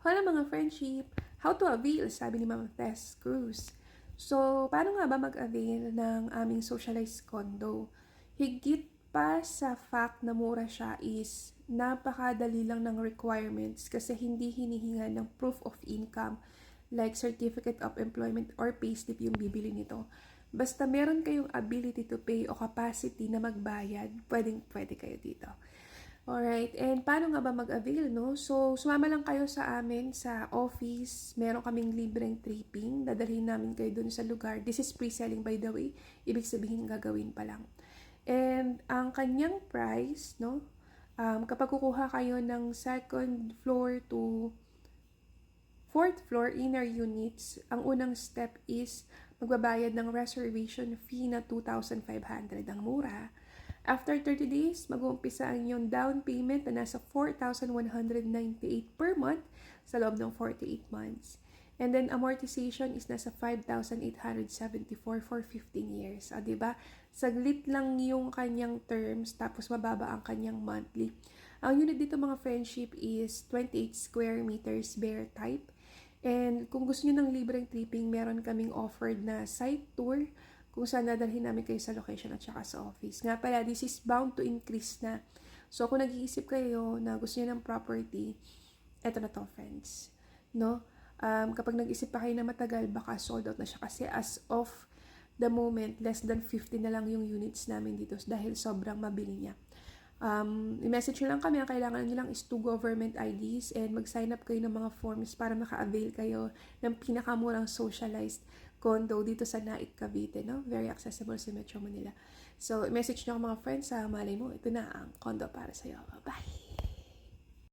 Hola mga friendship! How to avail, sabi ni Ma'am Tess Cruz. So, paano nga ba mag-avail ng aming socialized condo? Higit pa sa fact na mura siya is napakadali lang ng requirements kasi hindi hinihinga ng proof of income like certificate of employment or payslip yung bibili nito. Basta meron kayong ability to pay o capacity na magbayad, pwede kayo dito. Alright, and paano nga ba mag-avail, no? So, sumama lang kayo sa amin sa office. Meron kaming libreng tripping. Dadalhin namin kayo dun sa lugar. This is pre-selling, by the way. Ibig sabihin, gagawin pa lang. And ang kanyang price, no? Kapag kukuha kayo ng second floor to fourth floor inner units, ang unang step is magbabayad ng reservation fee na 2,500. Ang mura. After 30 days, mag-uumpisa ang inyong down payment na nasa 4,198 per month sa loob ng 48 months. And then amortization is nasa 5,874 for 15 years. Diba? Saglit lang yung kanyang terms tapos mababa ang kanyang monthly. Ang unit dito mga friendship is 28 square meters bare type. And kung gusto niyo ng libreng tripping, meron kaming offered na site tour kung saan dadalhin namin kayo sa location at saka sa office. Nga pala, this is bound to increase na. So, kung nag-iisip kayo na gusto niyo ng property, eto na to, friends. No? Kapag nag-isip pa kayo na matagal, baka sold out na siya. Kasi as of the moment, less than 50 na lang yung units namin dito dahil sobrang mabili niya. I-message nyo lang kami. Ang kailangan nyo lang is 2 government IDs and mag-sign up kayo ng mga forms para maka-avail kayo ng pinakamurang socialized condo dito sa Naik, Cavite, no? Very accessible sa Metro Manila. So, i-message nyo ang mga friends sa malay mo. Ito na ang condo para sa'yo. Bye!